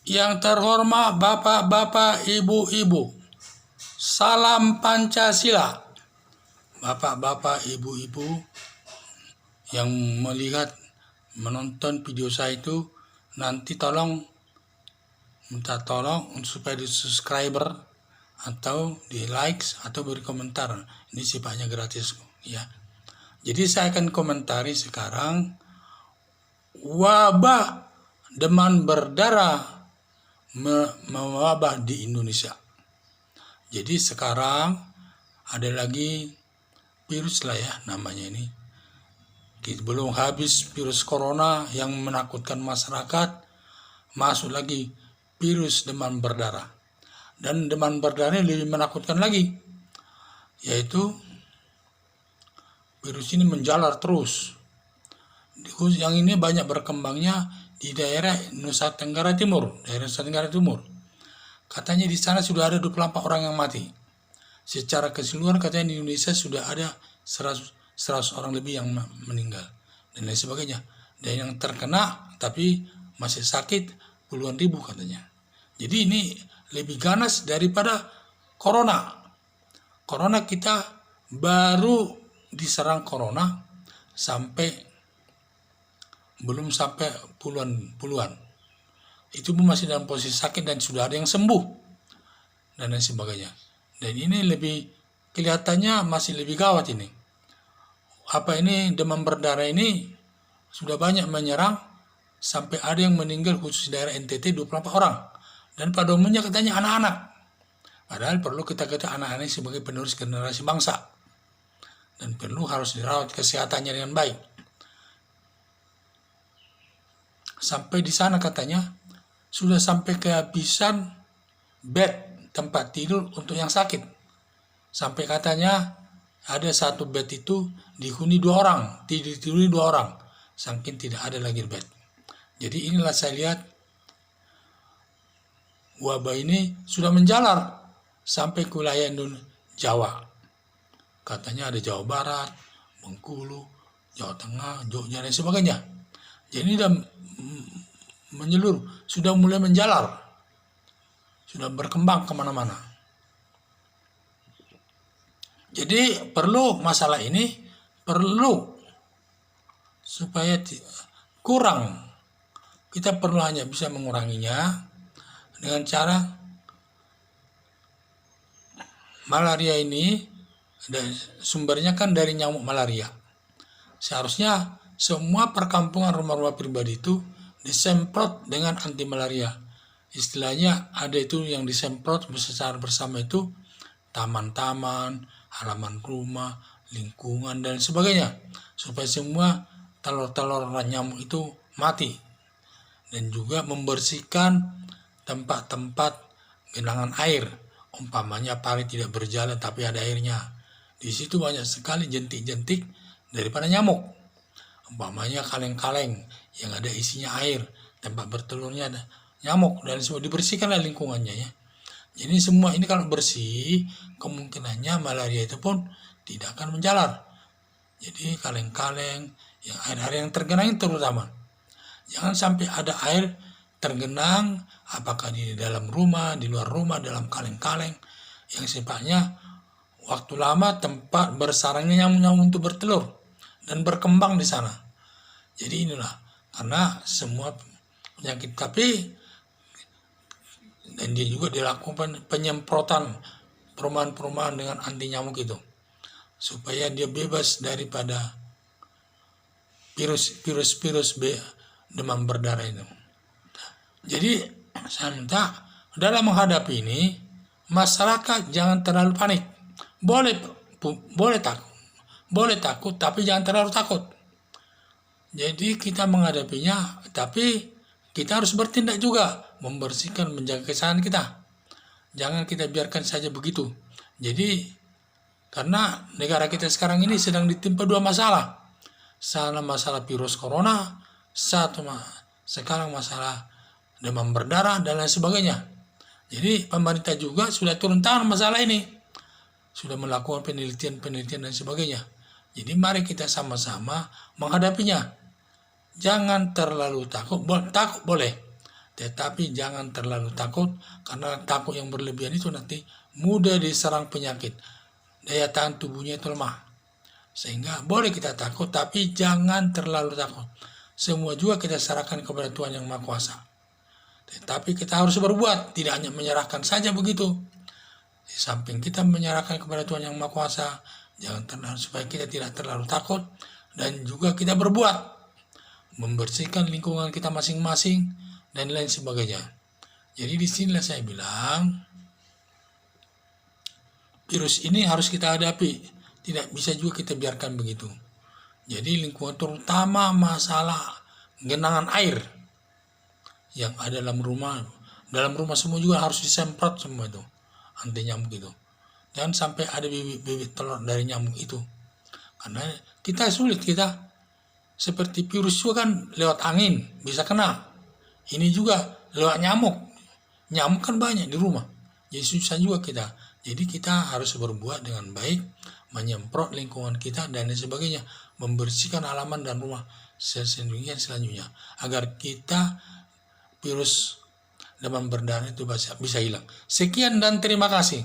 Yang terhormat Bapak-bapak, Ibu-ibu, salam Pancasila. Bapak-bapak, Ibu-ibu yang melihat, menonton video saya itu, nanti minta tolong supaya di subscriber atau di likes atau beri komentar. Ini sifatnya gratis ya. Jadi saya akan komentari sekarang wabah demam berdarah mewabah di Indonesia. Jadi sekarang ada lagi virus lah ya namanya ini. Belum habis virus corona yang menakutkan masyarakat, masuk lagi virus demam berdarah. Dan demam berdarah lebih menakutkan lagi, yaitu virus ini menjalar terus. Yang ini banyak berkembangnya di daerah Nusa Tenggara Timur. Katanya di sana sudah ada 24 orang yang mati. Secara keseluruhan katanya di Indonesia sudah ada 100 orang lebih yang meninggal dan lain sebagainya. Dan yang terkena tapi masih sakit puluhan ribu katanya. Jadi ini lebih ganas daripada corona. Corona kita baru diserang corona belum sampai puluhan. Itu pun masih dalam posisi sakit dan sudah ada yang sembuh dan lain sebagainya. Dan ini lebih kelihatannya masih lebih gawat ini. Ini demam berdarah ini sudah banyak menyerang sampai ada yang meninggal khusus daerah NTT 24 orang. Dan pada umumnya katanya anak-anak. Padahal perlu kita kata anak-anak sebagai penerus generasi bangsa. Dan perlu harus dirawat kesehatannya dengan baik. Sampai di sana katanya sudah sampai kehabisan bed tempat tidur untuk yang sakit. Sampai katanya ada satu bed itu dihuni 2 orang, tiduri 2 orang. Saking tidak ada lagi bed. Jadi inilah saya lihat wabah ini sudah menjalar sampai ke wilayah Jawa. Katanya ada Jawa Barat, Bengkulu, Jawa Tengah, Jogja dan sebagainya. Jadi sudah menyeluruh, sudah mulai menjalar, sudah berkembang kemana-mana. Jadi masalah ini perlu supaya kurang. Kita perlu hanya bisa menguranginya dengan cara malaria ini sumbernya kan dari nyamuk malaria. Seharusnya semua perkampungan rumah-rumah pribadi itu disemprot dengan anti malaria. Istilahnya ada itu yang disemprot secara bersama itu taman-taman, halaman rumah, lingkungan dan sebagainya, supaya semua telur-telur nyamuk itu mati. Dan juga membersihkan tempat-tempat genangan air, umpamanya parit tidak berjalan tapi ada airnya. Di situ banyak sekali jentik-jentik daripada nyamuk. Umpamanya kaleng-kaleng yang ada isinya air, tempat bertelurnya ada nyamuk dan semua dibersihkanlah lingkungannya ya. Jadi semua ini kalau bersih, kemungkinannya malaria itu pun tidak akan menjalar. Jadi kaleng-kaleng, yang air-air yang tergenang terutama. Jangan sampai ada air tergenang, apakah di dalam rumah, di luar rumah, dalam kaleng-kaleng, yang sifatnya waktu lama tempat bersarangnya nyamuk-nyamuk untuk bertelur dan berkembang di sana. Jadi inilah, karena semua penyakit dan dia juga dilakukan penyemprotan perumahan-perumahan dengan anti nyamuk itu supaya dia bebas daripada virus demam berdarah itu. Jadi saya minta dalam menghadapi ini masyarakat jangan terlalu panik. Boleh takut tapi jangan terlalu takut. Jadi kita menghadapinya tapi kita harus bertindak juga, membersihkan, menjaga kesehatan kita. Jangan kita biarkan saja begitu. Jadi, karena negara kita sekarang ini sedang ditimpa 2 masalah. Masalah virus corona, sekarang masalah demam berdarah, dan lain sebagainya. Jadi, pemerintah juga sudah turun tangan masalah ini. Sudah melakukan penelitian dan sebagainya. Jadi, mari kita sama-sama menghadapinya. Jangan terlalu takut boleh, Tetapi jangan terlalu takut, karena takut yang berlebihan itu nanti mudah diserang penyakit. Daya tahan tubuhnya itu lemah. Sehingga boleh kita takut, tapi jangan terlalu takut. Semua juga kita serahkan kepada Tuhan Yang Maha Kuasa. Tetapi kita harus berbuat, tidak hanya menyerahkan saja begitu. Di samping kita menyerahkan kepada Tuhan Yang Maha Kuasa, jangan terlalu, supaya kita tidak terlalu takut, dan juga kita berbuat, membersihkan lingkungan kita masing-masing, dan lain sebagainya. Jadi disinilah saya bilang, virus ini harus kita hadapi, tidak bisa juga kita biarkan begitu. Jadi lingkungan, terutama masalah genangan air yang ada dalam rumah semua juga harus disemprot semua itu, anti nyamuk itu. Jangan sampai ada bibit-bibit telur dari nyamuk itu, karena kita sulit, kita seperti virus juga kan lewat angin bisa kena, ini juga lewat nyamuk kan banyak di rumah, jadi susah juga kita. Jadi kita harus berbuat dengan baik, menyemprot lingkungan kita dan lain sebagainya, membersihkan halaman dan rumah selanjutnya, agar kita virus demam berdarah itu bisa hilang. Sekian dan terima kasih.